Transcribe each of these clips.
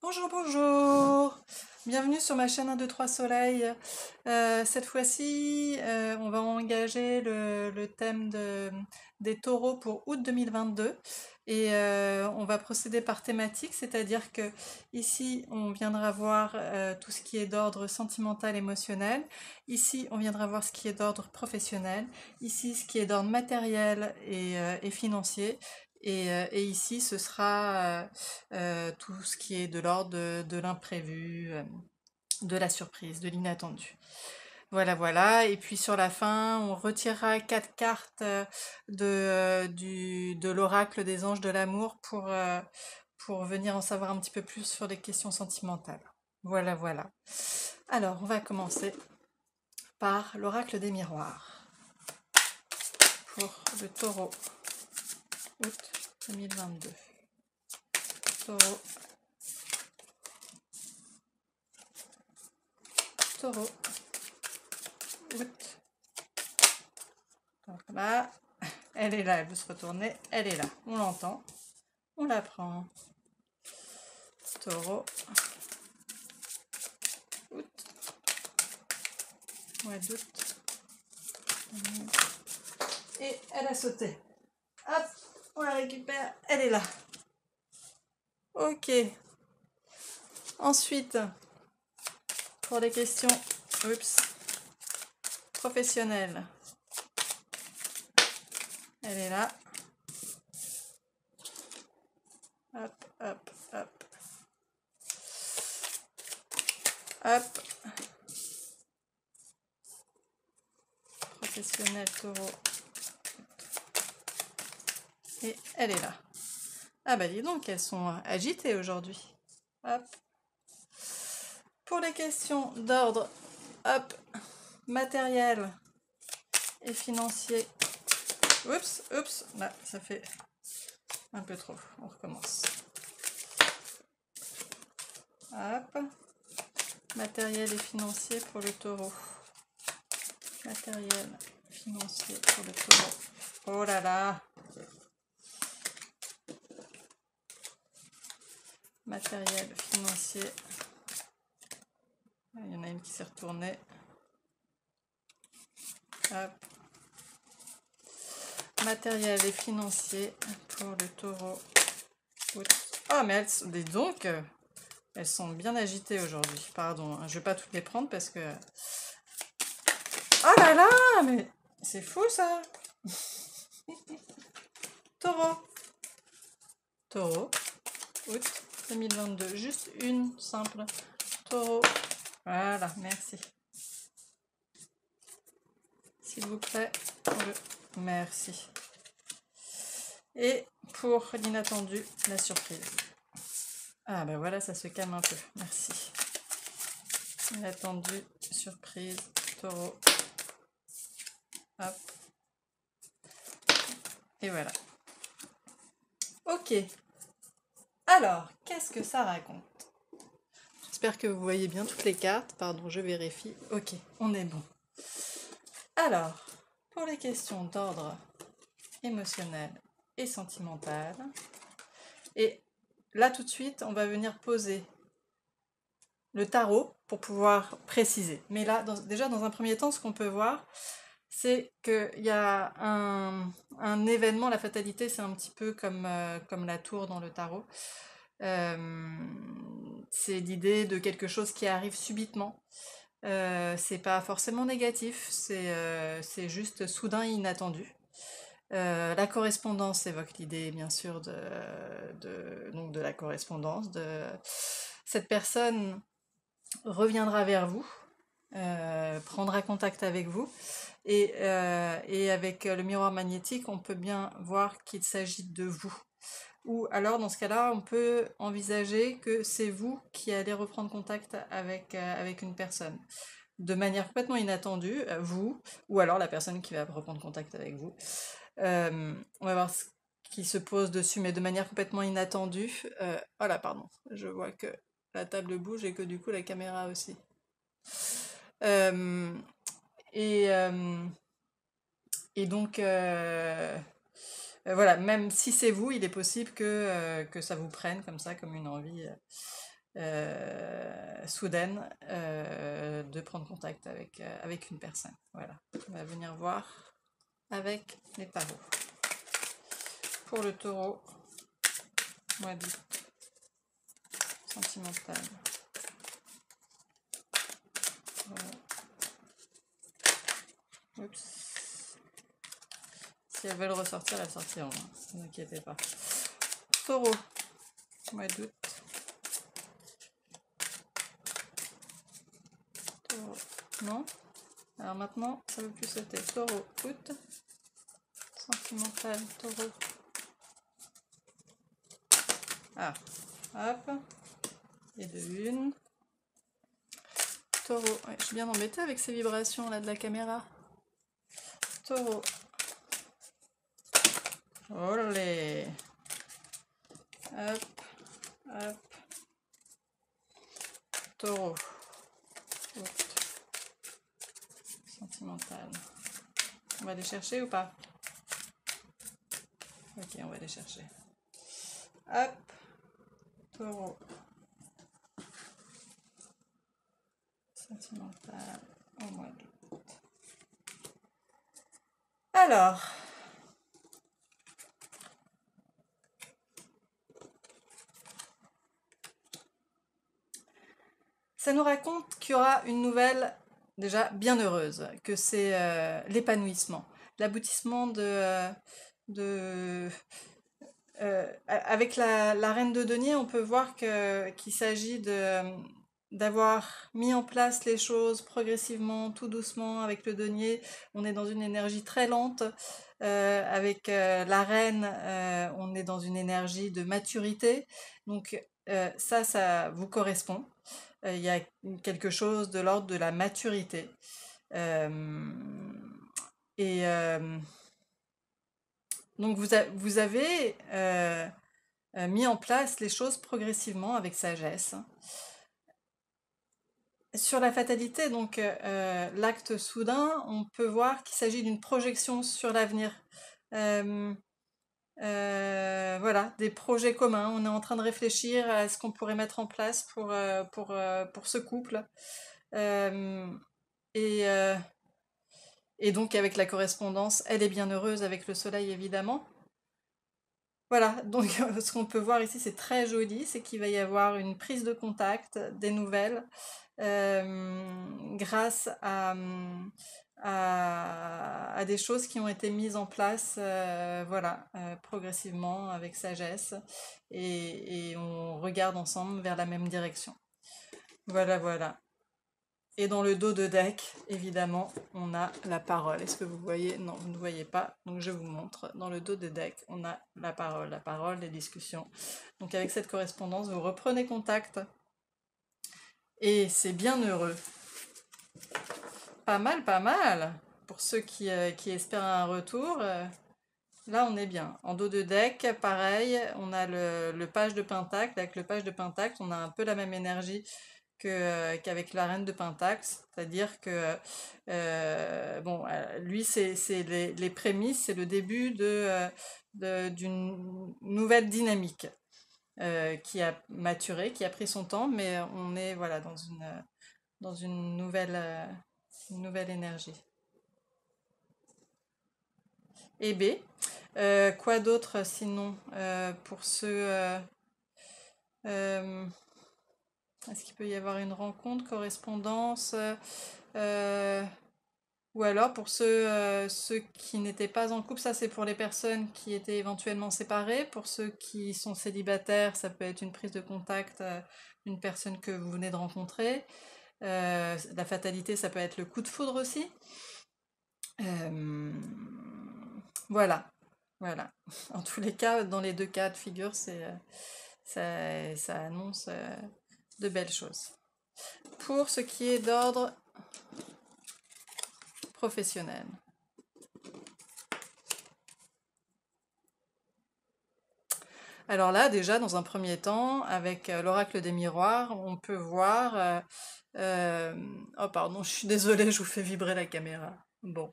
Bonjour, bonjour! Bienvenue sur ma chaîne 1, 2, 3 Soleil. Cette fois-ci, on va engager le thème des taureaux pour août 2022 et on va procéder par thématique, c'est-à-dire que ici, on viendra voir tout ce qui est d'ordre sentimental, émotionnel. Ici, on viendra voir ce qui est d'ordre professionnel. Ici, ce qui est d'ordre matériel et financier. Et ici, ce sera tout ce qui est de l'ordre de l'imprévu, de la surprise, de l'inattendu. Voilà, voilà. Et puis sur la fin, on retirera 4 cartes de l'oracle des anges de l'amour pour venir en savoir un petit peu plus sur les questions sentimentales. Voilà, voilà. Alors, on va commencer par l'oracle des miroirs pour le taureau, août 2022. Taureau, taureau, août. Donc là, elle est là, elle veut se retourner, elle est là. On l'entend, on la prend. Taureau, août, mois d'août. Et elle a sauté. Hop, on la récupère, elle est là. Ok. Ensuite, pour les questions professionnelles, elle est là. Hop, hop, hop. Hop. Professionnel taureau. Et elle est là. Ah bah dis donc, elles sont agitées aujourd'hui. Hop. Pour les questions d'ordre, hop, matériel et financier. Oups, oups, là, ça fait un peu trop. On recommence. Hop. Matériel et financier pour le taureau. Matériel financier pour le taureau. Oh là là. Matériel financier. Il y en a une qui s'est retournée. Hop. Matériel et financier pour le taureau. Ah, mais elles, dis donc, elles sont bien agitées aujourd'hui. Pardon, hein, je vais pas toutes les prendre parce que... Oh là là, mais c'est fou ça. Taureau. Taureau. Août 2022. Juste une simple. Taureau. Voilà, merci. S'il vous plaît. Merci. Et pour l'inattendu, la surprise. Ah ben voilà, ça se calme un peu. Merci. Inattendu, surprise, taureau. Hop. Et voilà. Ok. Alors, qu'est-ce que ça raconte? J'espère que vous voyez bien toutes les cartes. Pardon, je vérifie. Ok, on est bon. Alors, pour les questions d'ordre émotionnel et sentimental, et là tout de suite, on va venir poser le tarot pour pouvoir préciser. Mais là, déjà dans un premier temps, ce qu'on peut voir, c'est qu'il y a un événement, la fatalité, c'est un petit peu comme la tour dans le tarot. C'est l'idée de quelque chose qui arrive subitement. C'est pas forcément négatif, c'est juste soudain et inattendu. La correspondance évoque l'idée, bien sûr, donc de la correspondance. Cette personne reviendra vers vous, prendra contact avec vous, et avec le miroir magnétique, on peut bien voir qu'il s'agit de vous. Ou alors, dans ce cas-là, on peut envisager que c'est vous qui allez reprendre contact avec une personne. De manière complètement inattendue, vous, ou alors la personne qui va reprendre contact avec vous. On va voir ce qui se pose dessus, mais de manière complètement inattendue. Oh là, pardon, je vois que la table bouge et que du coup la caméra aussi. Euh, et, euh, et donc, voilà, même si c'est vous, il est possible que ça vous prenne comme ça, comme une envie soudaine de prendre contact avec une personne. Voilà, on va venir voir avec les tarots. Pour le taureau, mois d'août, sentimental. Oups. Si elles veulent ressortir, elles sortiront, hein. Ne vous inquiétez pas. Taureau, mois d'août. Taureau, non. Alors maintenant, ça ne veut plus sauter. Taureau, août. Sentimental, taureau. Ah, hop. Et de une. Taureau, ouais, je suis bien embêtée avec ces vibrations là de la caméra. Taureau. Olé. Hop, hop. Taureau. Août. Sentimental. On va les chercher ou pas? Ok, on va les chercher. Hop. Taureau. Sentimental au mois d'août. Alors. Ça nous raconte qu'il y aura une nouvelle déjà bien heureuse, que c'est l'épanouissement, l'aboutissement avec la reine de denier, on peut voir qu'il s'agit d'avoir mis en place les choses progressivement, tout doucement avec le denier. On est dans une énergie très lente. Avec la reine, on est dans une énergie de maturité. Donc ça vous correspond. Il y a quelque chose de l'ordre de la maturité. Et donc vous avez mis en place les choses progressivement avec sagesse. Sur la fatalité, donc l'acte soudain, on peut voir qu'il s'agit d'une projection sur l'avenir. Voilà, des projets communs. On est en train de réfléchir à ce qu'on pourrait mettre en place pour ce couple. Et, euh, et donc avec la correspondance, elle est bien heureuse avec le soleil évidemment. Voilà, donc ce qu'on peut voir ici, c'est très joli, c'est qu'il va y avoir une prise de contact, des nouvelles, grâce à des choses qui ont été mises en place, voilà, progressivement, avec sagesse, et on regarde ensemble vers la même direction. Voilà, voilà. Et dans le dos de deck, évidemment, on a la parole. Est-ce que vous voyez? Non, vous ne voyez pas, donc je vous montre. Dans le dos de deck, on a la parole, les discussions. Donc avec cette correspondance, vous reprenez contact. Et c'est bien heureux. Pas mal, pas mal. Pour ceux qui espèrent un retour, là on est bien. En dos de deck, pareil, on a le page de pentacle. Avec le page de pentacle, on a un peu la même énergie qu'avec la reine de pentacle, c'est-à-dire que bon, lui c'est les prémices, c'est le début d'une nouvelle dynamique qui a maturé, qui a pris son temps, mais on est voilà dans une nouvelle énergie. Et B, quoi d'autre sinon pour ceux est-ce qu'il peut y avoir une rencontre, correspondance ou alors pour ceux qui n'étaient pas en couple, ça c'est pour les personnes qui étaient éventuellement séparées. Pour ceux qui sont célibataires, ça peut être une prise de contact d'une personne que vous venez de rencontrer. La fatalité, ça peut être le coup de foudre aussi. Voilà, voilà. En tous les cas, dans les deux cas de figure, ça annonce de belles choses. Pour ce qui est d'ordre professionnel. Alors là, déjà, dans un premier temps, avec l'oracle des miroirs, on peut voir... oh, pardon, je suis désolée, je vous fais vibrer la caméra. Bon.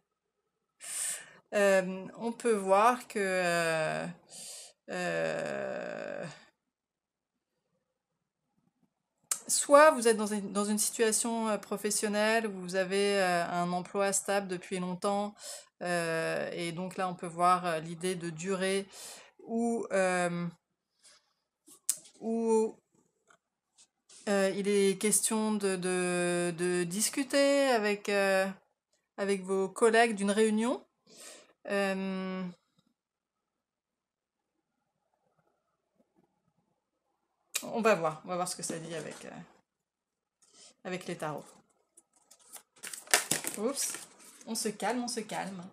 On peut voir que... soit vous êtes dans une situation professionnelle où vous avez un emploi stable depuis longtemps, et donc là on peut voir l'idée de durée où, où il est question de discuter avec vos collègues d'une réunion. Euh, on va voir ce que ça dit avec les tarots. Oups, on se calme, on se calme.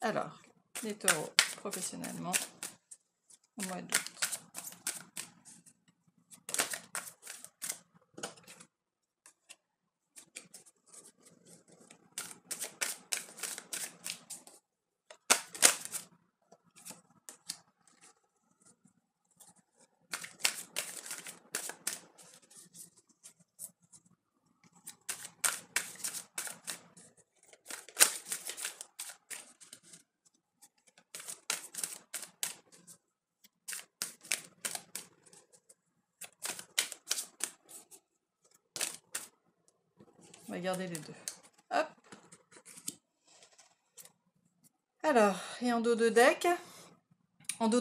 Alors, les taureaux, professionnellement, au mois d'août. On va garder les deux. Hop. Alors, et en dos de deck, on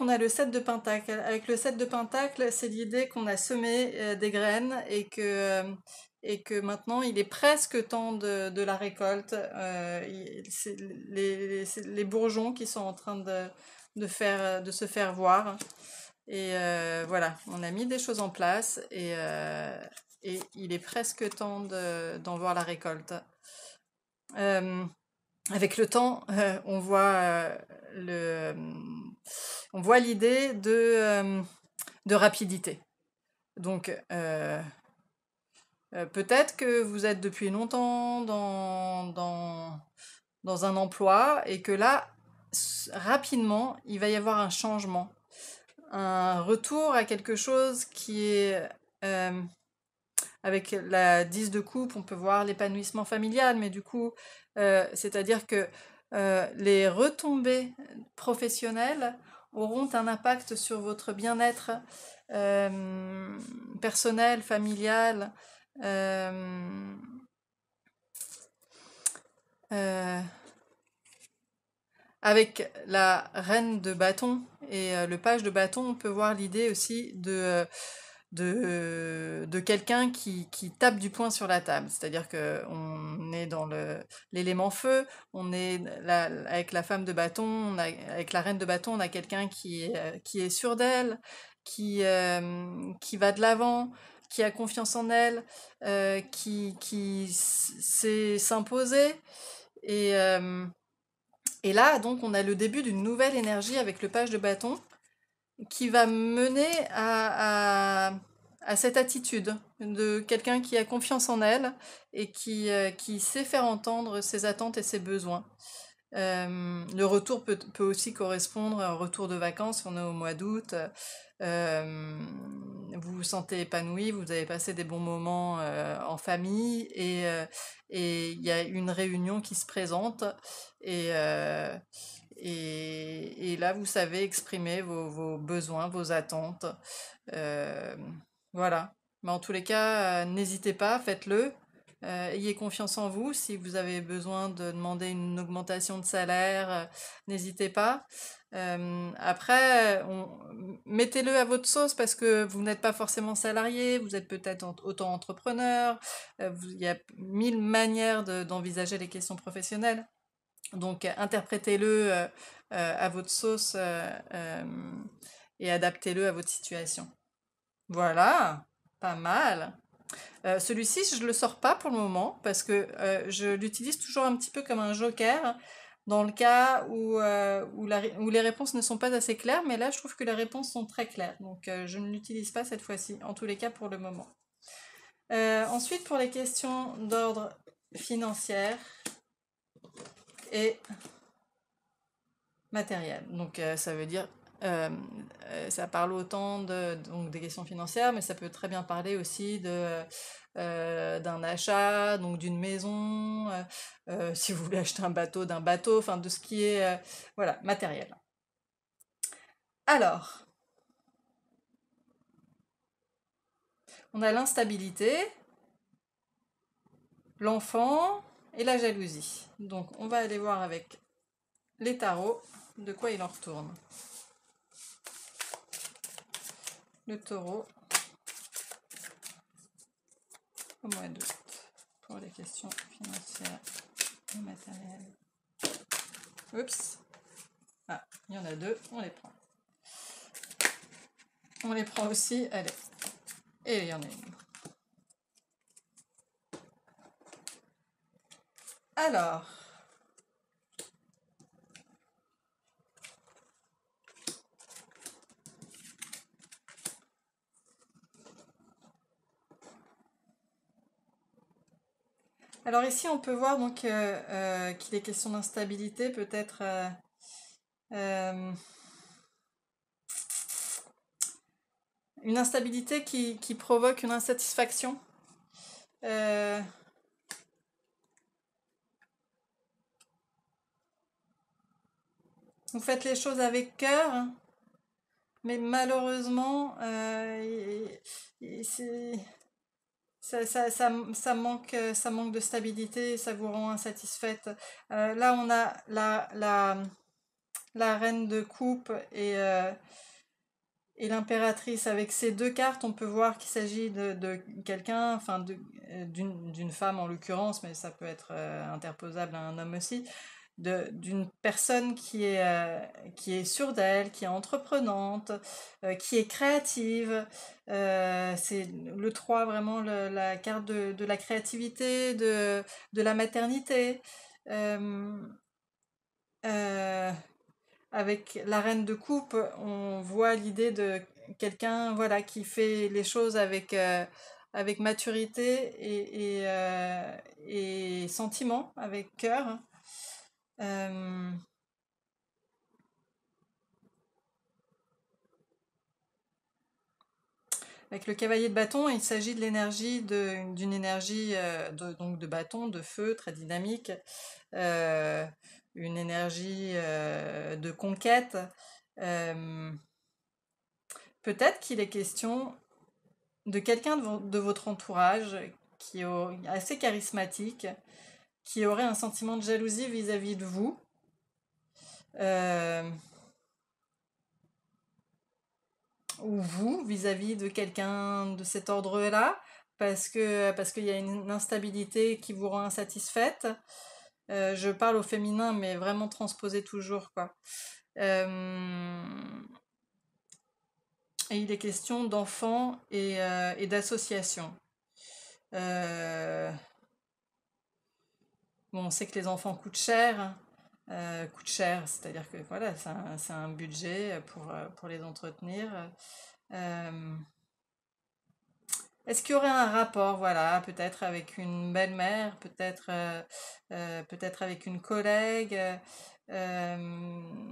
a le 7 de Pentacle. Avec le 7 de Pentacle, c'est l'idée qu'on a semé des graines et que maintenant il est presque temps de la récolte. C'est les bourgeons qui sont en train de se faire voir. Et voilà, on a mis des choses en place et il est presque temps d'en voir la récolte. Avec le temps, le, on voit l'idée de rapidité. Donc, peut-être que vous êtes depuis longtemps dans un emploi et que là, rapidement, il va y avoir un changement, un retour à quelque chose qui est... avec la 10 de coupe, on peut voir l'épanouissement familial, mais du coup, c'est-à-dire que les retombées professionnelles auront un impact sur votre bien-être personnel, familial. euh, euh, Avec la reine de bâton et le page de bâton, on peut voir l'idée aussi de quelqu'un qui tape du poing sur la table. C'est-à-dire qu'on est dans l'élément feu, on est avec la femme de bâton, avec la reine de bâton, on a quelqu'un qui est sûr d'elle, qui va de l'avant, qui a confiance en elle, qui sait s'imposer. Et, euh, et là, donc, on a le début d'une nouvelle énergie avec le page de bâton qui va mener à cette attitude de quelqu'un qui a confiance en elle et qui sait faire entendre ses attentes et ses besoins. Le retour peut aussi correspondre à un retour de vacances, on est au mois d'août, vous vous sentez épanoui, vous avez passé des bons moments en famille et il y a une réunion qui se présente et, euh, et là vous savez exprimer vos besoins, vos attentes. Euh, voilà. Mais en tous les cas, n'hésitez pas, faites-le. Ayez confiance en vous. Si vous avez besoin de demander une augmentation de salaire, n'hésitez pas. Après, mettez-le à votre sauce parce que vous n'êtes pas forcément salarié, vous êtes peut-être auto-entrepreneur. Il y a mille manières d'envisager les questions professionnelles. Donc, interprétez-le à votre sauce et adaptez-le à votre situation. Voilà, pas mal. Celui-ci, je ne le sors pas pour le moment parce que je l'utilise toujours un petit peu comme un joker dans le cas où les réponses ne sont pas assez claires, mais là, je trouve que les réponses sont très claires. Donc, je ne l'utilise pas cette fois-ci, en tous les cas pour le moment. Ensuite, pour les questions d'ordre financier et matériel. Donc, ça veut dire euh, ça parle autant donc des questions financières, mais ça peut très bien parler aussi d'un achat, donc d'une maison, si vous voulez acheter un bateau, d'un bateau, enfin de ce qui est voilà, matériel. Alors, On a l'instabilité, l'enfant et la jalousie. Donc on va aller voir avec les tarots de quoi il en retourne. Le taureau au mois d'août pour les questions financières et matérielles. Oups. Ah, il y en a deux, on les prend. On les prend aussi, allez. Et il y en a une. Alors, ici on peut voir donc qu'il est question d'instabilité, peut-être une instabilité qui provoque une insatisfaction. Vous faites les choses avec cœur, hein, mais malheureusement, ça manque de stabilité, ça vous rend insatisfaite. Là, on a la reine de coupe et l'impératrice. Avec ces deux cartes, on peut voir qu'il s'agit de quelqu'un, enfin d'une femme en l'occurrence, mais ça peut être interposable à un homme aussi, d'une personne qui est sûre d'elle, qui est entreprenante, qui est créative. C'est le 3 vraiment la carte de la créativité, de la maternité. Euh, euh, Avec la reine de coupe, on voit l'idée de quelqu'un, voilà, qui fait les choses avec maturité et sentiment, avec cœur. Euh, Avec le cavalier de bâton, il s'agit de l'énergie d'une énergie donc de bâton, de feu, très dynamique, euh, une énergie de conquête. Euh, Peut-être qu'il est question de quelqu'un de votre entourage qui est assez charismatique, qui aurait un sentiment de jalousie vis-à-vis de vous. Euh, ou vous vis-à-vis de quelqu'un de cet ordre-là, parce qu'il y a une instabilité qui vous rend insatisfaite. Je parle au féminin, mais vraiment transposé toujours, quoi. Euh, et il est question d'enfants et d'associations. Euh, bon, on sait que les enfants coûtent cher, c'est-à-dire que voilà, c'est un budget pour les entretenir. Euh, Est-ce qu'il y aurait un rapport, voilà, peut-être avec une belle-mère, peut-être avec une collègue, euh,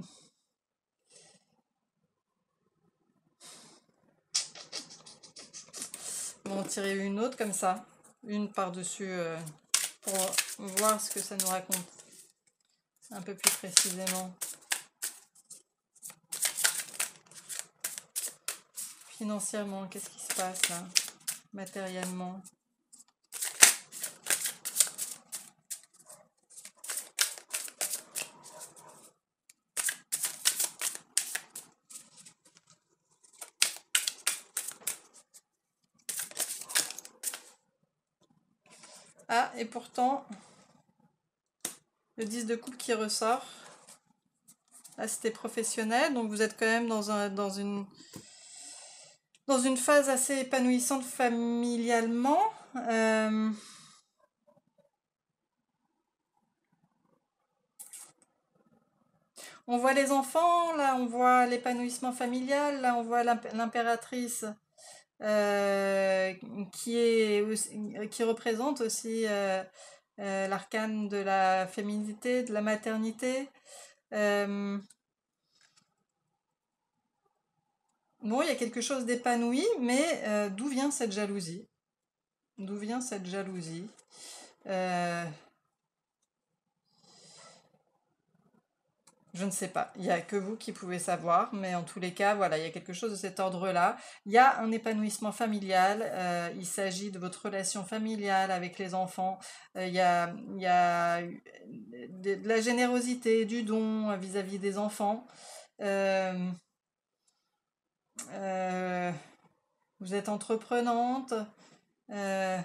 on va en tirer une autre comme ça, une par-dessus, pour voir ce que ça nous raconte un peu plus précisément. Financièrement, qu'est-ce qui se passe là? Matériellement. Ah, et pourtant, le 10 de coupe qui ressort. Là, c'était professionnel, donc vous êtes quand même dans une phase assez épanouissante familialement. Euh, on voit les enfants, là on voit l'épanouissement familial, là on voit l'impératrice euh, qui représente aussi l'arcane de la féminité, de la maternité. Euh, bon, il y a quelque chose d'épanoui, mais d'où vient cette jalousie? D'où vient cette jalousie? Euh, Je ne sais pas, il n'y a que vous qui pouvez savoir, mais en tous les cas, voilà, il y a quelque chose de cet ordre-là. Il y a un épanouissement familial, il s'agit de votre relation familiale avec les enfants, il y a de la générosité, du don vis-à-vis des enfants. Euh, euh, vous êtes entreprenante. euh,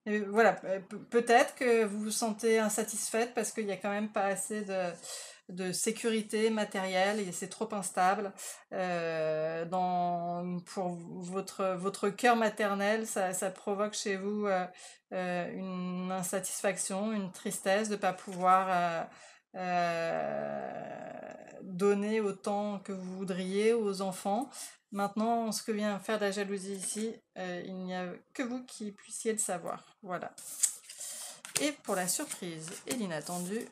et voilà, peut-être que vous vous sentez insatisfaite parce qu'il n'y a quand même pas assez de sécurité matérielle et c'est trop instable. Pour votre cœur maternel, ça provoque chez vous une insatisfaction, une tristesse de ne pas pouvoir donner autant que vous voudriez aux enfants. Maintenant, ce que vient faire la jalousie ici, il n'y a que vous qui puissiez le savoir. Voilà. Et pour la surprise et l'inattendu,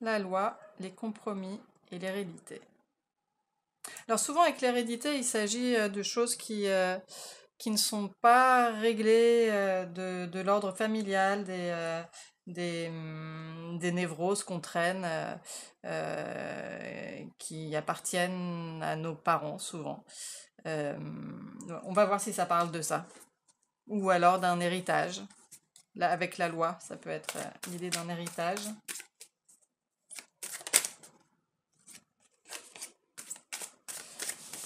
la loi, les compromis et l'hérédité. Alors souvent avec l'hérédité, il s'agit de choses qui ne sont pas réglées de l'ordre familial, des névroses qu'on traîne, qui appartiennent à nos parents souvent. Euh, on va voir si ça parle de ça. Ou alors d'un héritage. Là, avec la loi, ça peut être l'idée d'un héritage.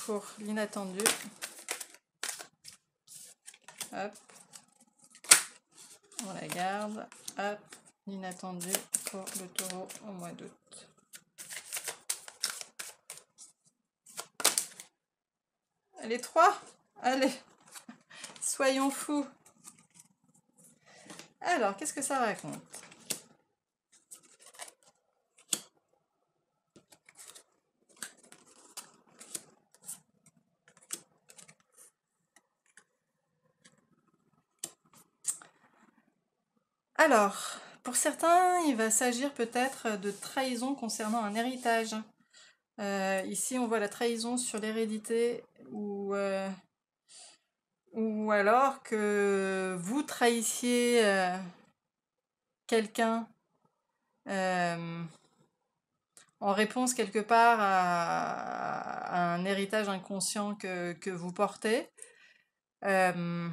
Pour l'inattendu, hop, on la garde. Hop, l'inattendu pour le taureau au mois d'août. Les trois, allez, soyons fous. Alors, qu'est-ce que ça raconte? Alors, pour certains, il va s'agir peut-être de trahison concernant un héritage. Ici, on voit la trahison sur l'hérédité ou alors que vous trahissiez quelqu'un euh, en réponse quelque part à un héritage inconscient que vous portez. Euh,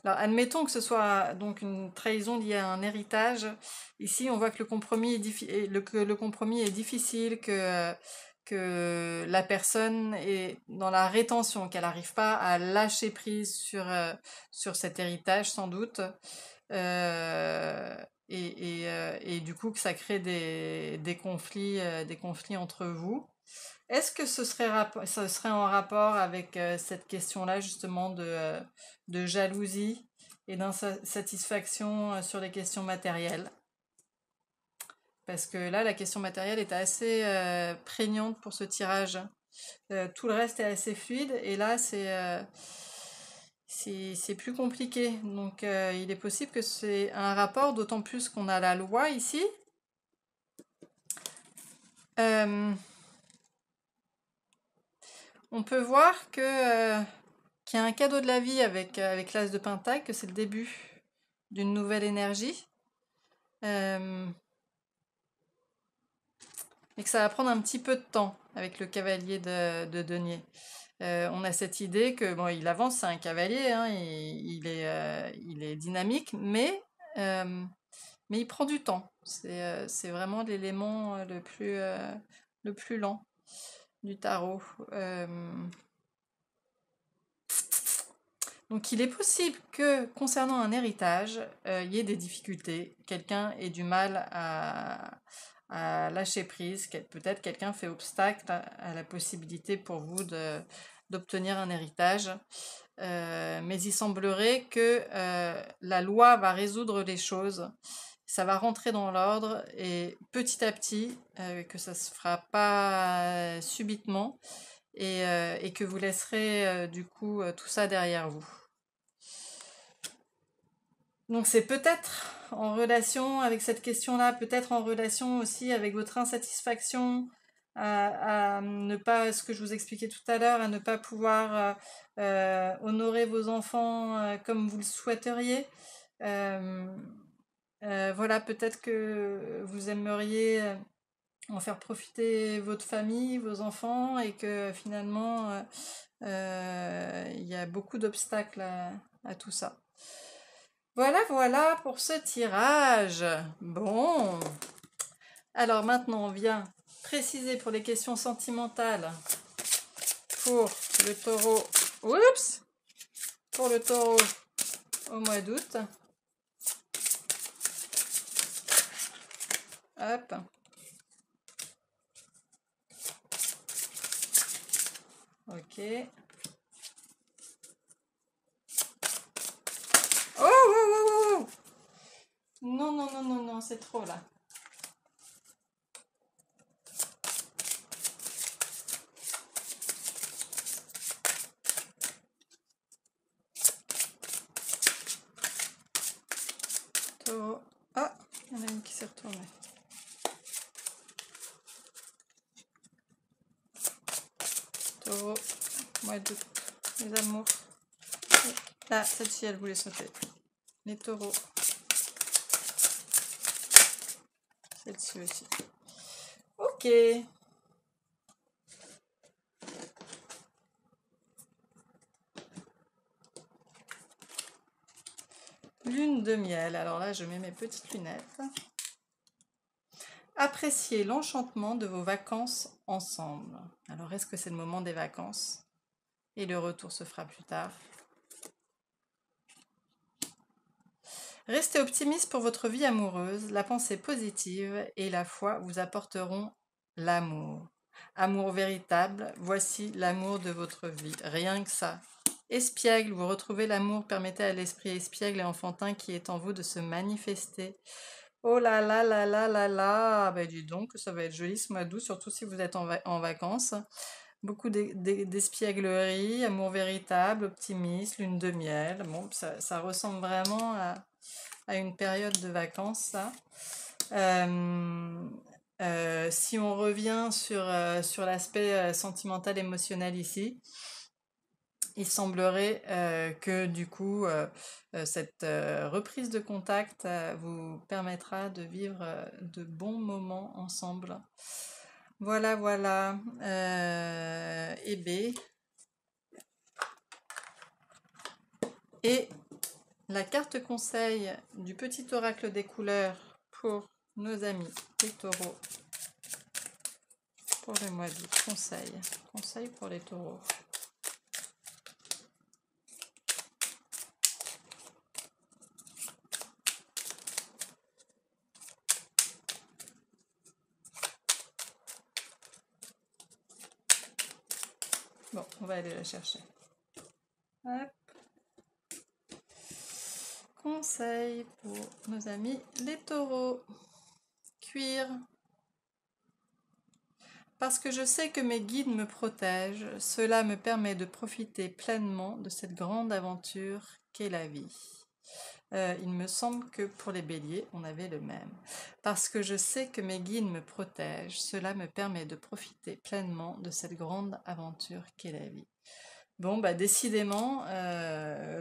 alors, admettons que ce soit donc une trahison liée à un héritage. Ici, on voit que le compromis est difficile, que la personne est dans la rétention, qu'elle n'arrive pas à lâcher prise sur cet héritage, sans doute. Et du coup, que ça crée des conflits entre vous. Est-ce que ce serait en rapport avec cette question-là, justement, de jalousie et d'insatisfaction sur les questions matérielles? Parce que là, la question matérielle est assez prégnante pour ce tirage. Tout le reste est assez fluide, et là, c'est plus compliqué. Donc, il est possible que c'est un rapport, d'autant plus qu'on a la loi ici. Euh, on peut voir qu'il y a un cadeau de la vie avec l'as de Pentacle, que c'est le début d'une nouvelle énergie. Euh, et que ça va prendre un petit peu de temps avec le cavalier de denier. On a cette idée que, bon, il avance, c'est un cavalier, hein, il est dynamique, mais il prend du temps. C'est vraiment l'élément le plus lent du tarot. Euh, donc il est possible que, concernant un héritage, il y ait des difficultés, quelqu'un ait du mal à lâcher prise, peut-être quelqu'un fait obstacle à la possibilité pour vous d'obtenir un héritage. Mais il semblerait que la loi va résoudre les choses, ça va rentrer dans l'ordre et petit à petit, que ça se fera pas subitement et que vous laisserez du coup tout ça derrière vous. Donc c'est peut-être en relation avec cette question-là, peut-être en relation aussi avec votre insatisfaction à ne pas, ce que je vous expliquais tout à l'heure, à ne pas pouvoir honorer vos enfants comme vous le souhaiteriez. Euh, Voilà, peut-être que vous aimeriez en faire profiter votre famille, vos enfants, et que finalement, il y a beaucoup d'obstacles à tout ça. Voilà, voilà pour ce tirage. Bon, alors maintenant on vient préciser pour les questions sentimentales pour le taureau. Oups! Pour le taureau au mois d'août. Hop. Ok. Oh, oh, oh, oh, oh. Non, non, non, non, non, c'est trop là. Taureau. Ah, il y en a une qui s'est retournée. Taureau, mois d'août, les amours. Ah, celle-ci, elle voulait sauter. Les taureaux. Celle-ci aussi. Ok. Lune de miel. Alors là, je mets mes petites lunettes. Appréciez l'enchantement de vos vacances ensemble. Alors, est-ce que c'est le moment des vacances? Et le retour se fera plus tard. Restez optimiste pour votre vie amoureuse. La pensée positive et la foi vous apporteront l'amour. Amour véritable, voici l'amour de votre vie. Rien que ça. Espiègle, vous retrouvez l'amour, permettez à l'esprit espiègle et enfantin qui est en vous de se manifester. Oh là là là là là là, ben dis donc, ça va être joli ce mois d'août, surtout si vous êtes en vacances. Beaucoup d'espièglerie, amour véritable, optimisme, lune de miel. Bon, ça ressemble vraiment à une période de vacances, ça. Si on revient sur l'aspect sentimental émotionnel ici, il semblerait que du coup, cette reprise de contact vous permettra de vivre de bons moments ensemble. Voilà, voilà. Et B. Et la carte conseil du petit oracle des couleurs pour nos amis les taureaux pour le mois d'août. Conseil pour les taureaux. Bon, on va aller la chercher. Hop. Conseil pour nos amis les taureaux. Cuir. Parce que je sais que mes guides me protègent, cela me permet de profiter pleinement de cette grande aventure qu'est la vie. Il me semble que pour les béliers, on avait le même. Parce que je sais que mes guides me protègent, cela me permet de profiter pleinement de cette grande aventure qu'est la vie. Bon, bah décidément,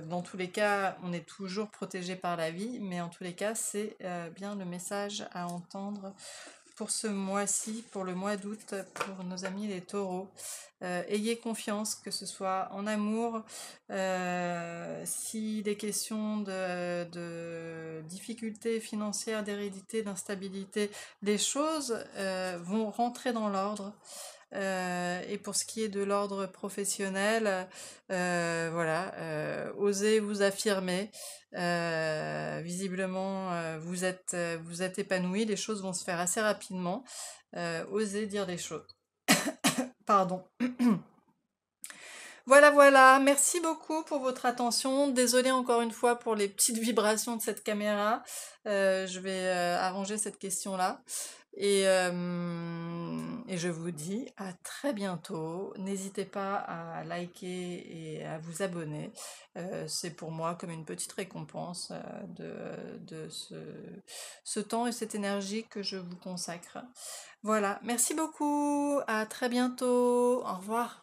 dans tous les cas, on est toujours protégé par la vie, mais en tous les cas, c'est bien le message à entendre pour ce mois-ci, pour le mois d'août, pour nos amis les taureaux. Ayez confiance, que ce soit en amour, si des questions de difficultés financières, d'hérédité, d'instabilité, les choses vont rentrer dans l'ordre. Et pour ce qui est de l'ordre professionnel, voilà, osez vous affirmer. Visiblement, vous êtes épanoui, les choses vont se faire assez rapidement. Osez dire des choses. Pardon. Voilà, voilà. Merci beaucoup pour votre attention. Désolée encore une fois pour les petites vibrations de cette caméra. Je vais arranger cette question-là. Et je vous dis à très bientôt. N'hésitez pas à liker et à vous abonner. C'est pour moi comme une petite récompense de ce temps et cette énergie que je vous consacre. Voilà, merci beaucoup. À très bientôt. Au revoir.